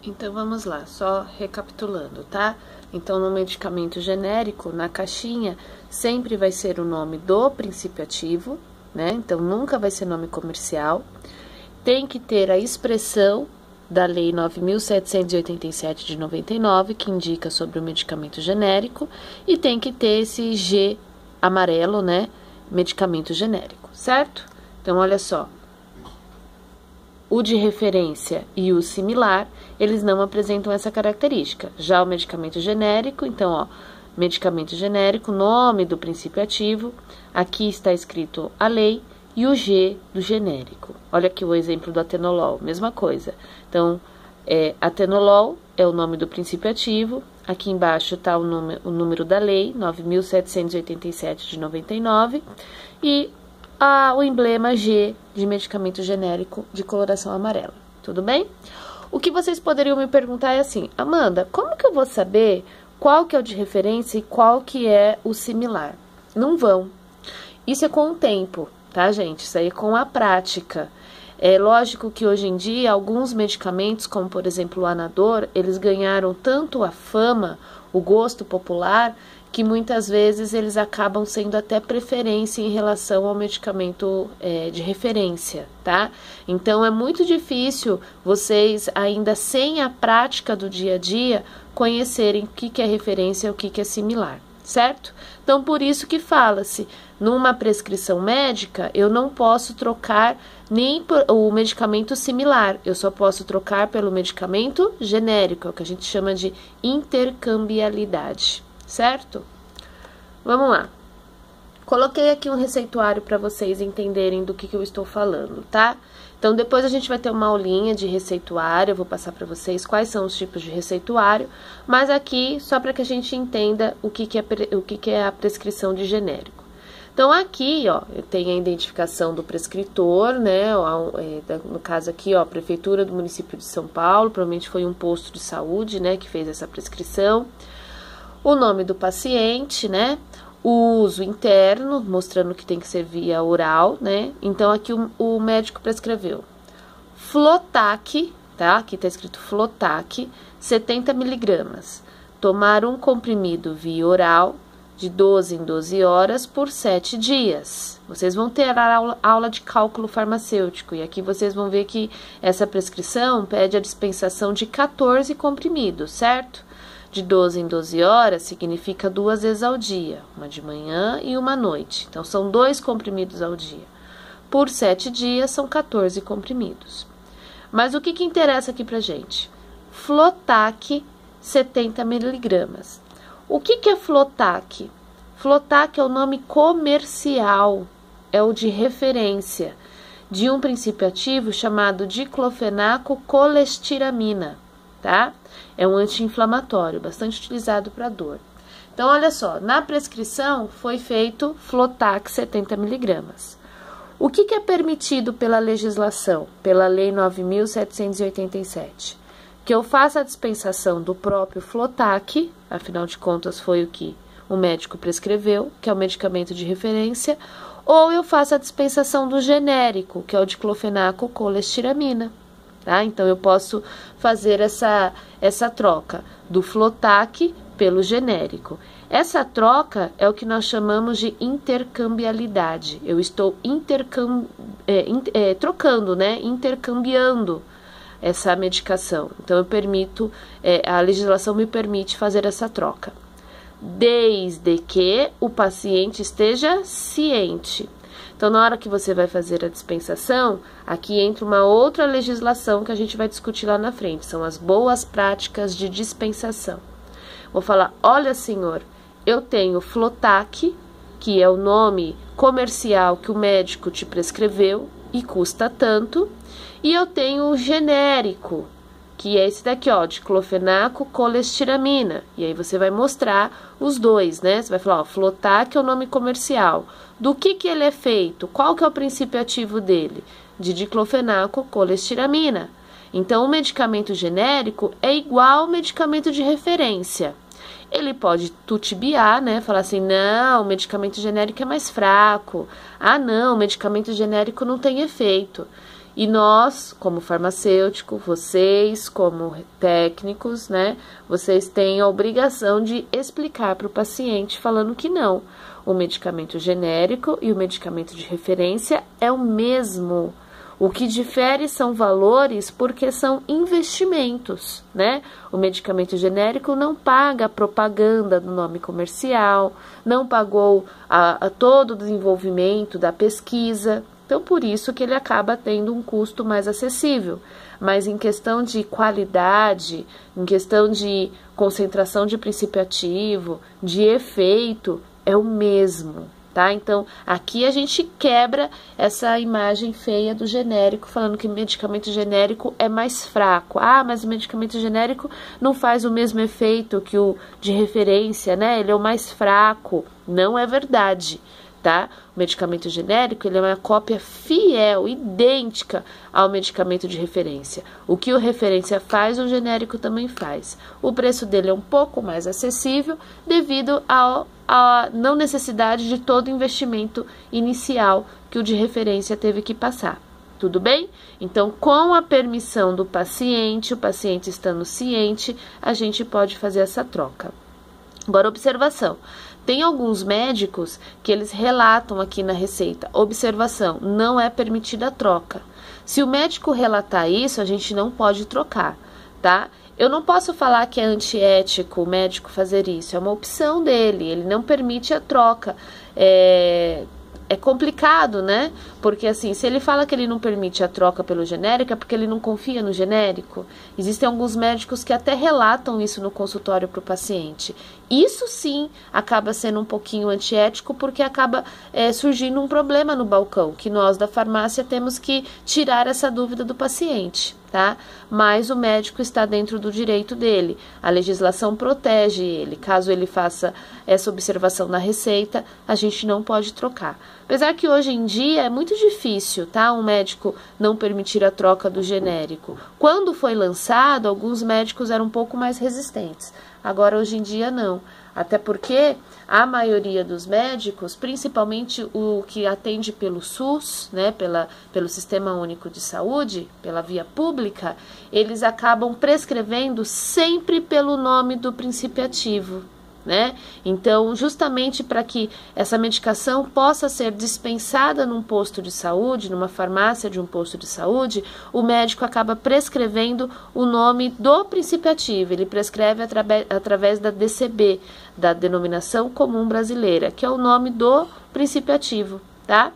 Então, vamos lá, só recapitulando, tá? Então, no medicamento genérico, na caixinha, sempre vai ser o nome do princípio ativo, né? Então, nunca vai ser nome comercial. Tem que ter a expressão da Lei 9.787 de 99, que indica sobre o medicamento genérico, e tem que ter esse G amarelo, né? Medicamento genérico, certo? Então, olha só. O de referência e o similar, eles não apresentam essa característica. Já o medicamento genérico, então, ó, medicamento genérico, nome do princípio ativo, aqui está escrito a lei, e o G do genérico. Olha aqui o exemplo do atenolol, mesma coisa. Então, atenolol é o nome do princípio ativo, aqui embaixo está o número da lei, 9.787 de 99, e o emblema G de medicamento genérico de coloração amarela, tudo bem? O que vocês poderiam me perguntar é assim, Amanda, como que eu vou saber qual que é o de referência e qual que é o similar? Não vão. Isso é com o tempo, tá, gente? Isso aí é com a prática. É lógico que hoje em dia, alguns medicamentos, como por exemplo o Anador, eles ganharam tanto a fama, o gosto popular, que muitas vezes eles acabam sendo até preferência em relação ao medicamento de referência, tá? Então, é muito difícil vocês, ainda sem a prática do dia a dia, conhecerem o que é referência e o que é similar, certo? Então, por isso que fala-se, numa prescrição médica, eu não posso trocar nem o medicamento similar, eu só posso trocar pelo medicamento genérico, é o que a gente chama de intercambiabilidade. Certo? Vamos lá. Coloquei aqui um receituário para vocês entenderem do que eu estou falando, tá? Então, depois a gente vai ter uma aulinha de receituário, eu vou passar para vocês quais são os tipos de receituário, mas aqui, só para que a gente entenda o que é a prescrição de genérico. Então, aqui, ó, eu tenho a identificação do prescritor, né, no caso aqui, ó, Prefeitura do município de São Paulo, provavelmente foi um posto de saúde, né, que fez essa prescrição. O nome do paciente, né? O uso interno, mostrando que tem que ser via oral, né? Então, aqui o médico prescreveu Flotac, tá? Aqui tá escrito Flotac, 70 miligramas. Tomar um comprimido via oral de 12 em 12 horas por 7 dias. Vocês vão ter a aula de cálculo farmacêutico e aqui vocês vão ver que essa prescrição pede a dispensação de 14 comprimidos, certo? De 12 em 12 horas significa 2 vezes ao dia, uma de manhã e uma à noite. Então, são 2 comprimidos ao dia. Por 7 dias, são 14 comprimidos. Mas o que interessa aqui pra gente? Flotac, 70 miligramas. O que é Flotac? Flotac é o nome comercial, é o de referência, de um princípio ativo chamado diclofenaco colestiramina, tá? É um anti-inflamatório, bastante utilizado para dor. Então, olha só, na prescrição foi feito Flotac 70 miligramas. O que é permitido pela legislação, pela Lei 9.787? Que eu faça a dispensação do próprio Flotac, afinal de contas foi o que o médico prescreveu, que é o medicamento de referência, ou eu faço a dispensação do genérico, que é o diclofenaco colestiramina. Tá? Então, eu posso fazer essa troca do Flotac pelo genérico. Essa troca é o que nós chamamos de intercambiabilidade. Eu estou trocando, né? Intercambiando essa medicação. Então, eu permito, a legislação me permite fazer essa troca. Desde que o paciente esteja ciente. Então, na hora que você vai fazer a dispensação, aqui entra uma outra legislação que a gente vai discutir lá na frente, são as boas práticas de dispensação. Vou falar, olha senhor, eu tenho Flotac, que é o nome comercial que o médico te prescreveu e custa tanto, e eu tenho o genérico, que é esse daqui, ó, diclofenaco colestiramina. E aí você vai mostrar os dois, né? Você vai falar, ó, Flotac é o nome comercial. Do que ele é feito? Qual que é o princípio ativo dele? De diclofenaco colestiramina. Então, o medicamento genérico é igual ao medicamento de referência. Ele pode tutibiar, né? Falar assim, não, o medicamento genérico é mais fraco. Ah, não, o medicamento genérico não tem efeito. E nós, como farmacêutico, vocês, como técnicos, né, vocês têm a obrigação de explicar para o paciente falando que não. O medicamento genérico e o medicamento de referência é o mesmo. O que difere são valores porque são investimentos, né? O medicamento genérico não paga a propaganda do nome comercial, não pagou todo o desenvolvimento da pesquisa, então por isso que ele acaba tendo um custo mais acessível. Mas em questão de qualidade, em questão de concentração de princípio ativo, de efeito, é o mesmo. Tá? Então, aqui a gente quebra essa imagem feia do genérico, falando que o medicamento genérico é mais fraco. Ah, mas o medicamento genérico não faz o mesmo efeito que o de referência, né? Ele é o mais fraco. Não é verdade, tá? O medicamento genérico, ele é uma cópia fiel, idêntica ao medicamento de referência. O que o referência faz, o genérico também faz. O preço dele é um pouco mais acessível devido a não necessidade de todo o investimento inicial que o de referência teve que passar. Tudo bem? Então, com a permissão do paciente, o paciente estando ciente, a gente pode fazer essa troca. Agora, observação. Tem alguns médicos que eles relatam aqui na receita, observação, não é permitida a troca. Se o médico relatar isso, a gente não pode trocar, tá? Eu não posso falar que é antiético o médico fazer isso, é uma opção dele, ele não permite a troca. É complicado, né? Porque assim, se ele fala que ele não permite a troca pelo genérico, é porque ele não confia no genérico. Existem alguns médicos que até relatam isso no consultório para o paciente. Isso sim acaba sendo um pouquinho antiético, porque acaba surgindo um problema no balcão, que nós da farmácia temos que tirar essa dúvida do paciente, tá? Mas o médico está dentro do direito dele. A legislação protege ele. Caso ele faça essa observação na receita, a gente não pode trocar. Apesar que hoje em dia é muito difícil, tá? Um médico não permitir a troca do genérico. Quando foi lançado, alguns médicos eram um pouco mais resistentes. Agora, hoje em dia, não. Até porque a maioria dos médicos, principalmente o que atende pelo SUS, né, pelo Sistema Único de Saúde, pela via pública, eles acabam prescrevendo sempre pelo nome do princípio ativo, né? Então, justamente para que essa medicação possa ser dispensada num posto de saúde, numa farmácia de um posto de saúde, o médico acaba prescrevendo o nome do princípio ativo. Ele prescreve através da DCB, da Denominação Comum Brasileira, que é o nome do princípio ativo, tá?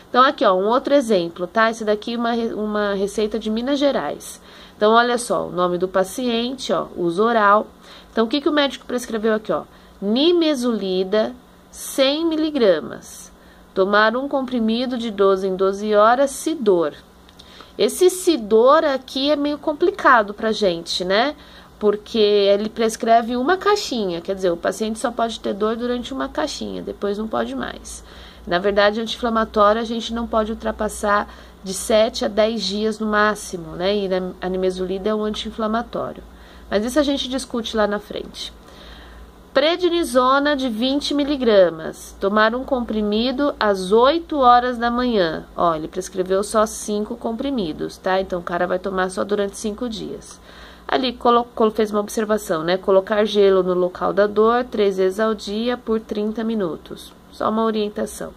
Então, aqui, ó, um outro exemplo, tá? Esse daqui é uma receita de Minas Gerais. Então, olha só, o nome do paciente, ó, uso oral. Então, o que o médico prescreveu aqui, ó? Nimesulida, 100 miligramas. Tomar um comprimido de 12 em 12 horas, Sidor. Esse Sidor aqui é meio complicado pra gente, né? Porque ele prescreve uma caixinha, quer dizer, o paciente só pode ter dor durante uma caixinha, depois não pode mais. Na verdade, anti-inflamatório a gente não pode ultrapassar de 7 a 10 dias no máximo, né? E a nimesulida é um anti-inflamatório. Mas isso a gente discute lá na frente. Prednisona de 20 miligramas. Tomar um comprimido às 8 horas da manhã. Ó, ele prescreveu só 5 comprimidos, tá? Então, o cara vai tomar só durante 5 dias. Ali, fez uma observação, né? Colocar gelo no local da dor 3 vezes ao dia por 30 minutos. Só uma orientação.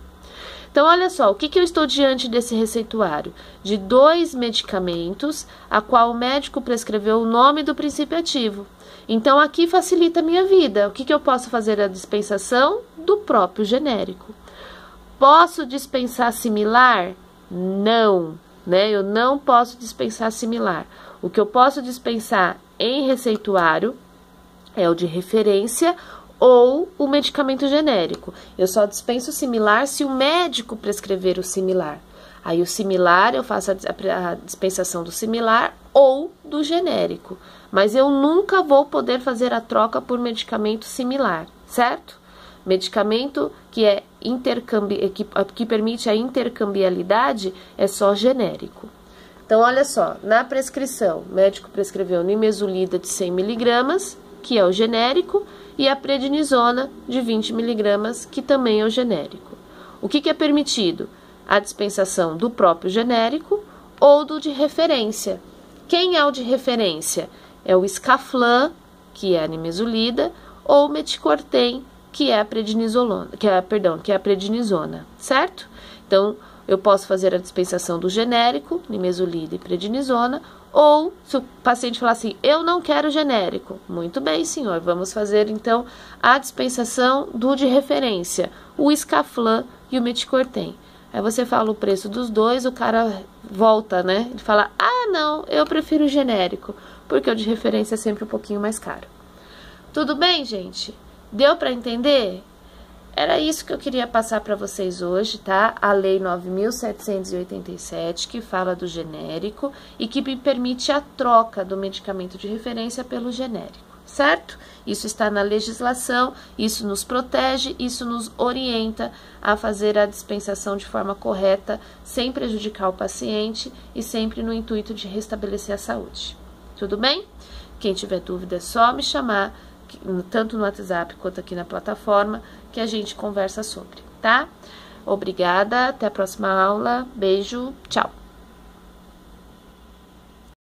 Então, olha só, o que eu estou diante desse receituário? De 2 medicamentos, a qual o médico prescreveu o nome do princípio ativo. Então, aqui facilita a minha vida. O que eu posso fazer? A dispensação do próprio genérico. Posso dispensar similar? Não, né? Eu não posso dispensar similar. O que eu posso dispensar em receituário é o de referência ou o medicamento genérico. Eu só dispenso similar se o médico prescrever o similar. Aí o similar, eu faço a dispensação do similar ou do genérico. Mas eu nunca vou poder fazer a troca por medicamento similar, certo? Medicamento que que permite a intercambialidade é só genérico. Então, olha só, na prescrição, o médico prescreveu nimesulida de 100 miligramas, que é o genérico, e a prednisona de 20 miligramas, que também é o genérico. O que é permitido? A dispensação do próprio genérico ou do de referência. Quem é o de referência? É o Scaflan, que é a nimesulida, ou o Meticortem, que é a prednisolona, que é a prednisona, certo? Então, eu posso fazer a dispensação do genérico, nimesulida e prednisona, ou se o paciente falar assim, eu não quero genérico, muito bem, senhor, vamos fazer então a dispensação do de referência, o Scaflan e o Meticortem. Aí você fala o preço dos dois, o cara volta, né? Ele fala, ah, não, eu prefiro o genérico, porque o de referência é sempre um pouquinho mais caro. Tudo bem, gente? Deu para entender? Era isso que eu queria passar para vocês hoje, tá? A Lei 9.787, que fala do genérico e que me permite a troca do medicamento de referência pelo genérico, certo? Isso está na legislação, isso nos protege, isso nos orienta a fazer a dispensação de forma correta, sem prejudicar o paciente e sempre no intuito de restabelecer a saúde. Tudo bem? Quem tiver dúvida é só me chamar, tanto no WhatsApp quanto aqui na plataforma, que a gente conversa sobre, tá? Obrigada, até a próxima aula, beijo, tchau!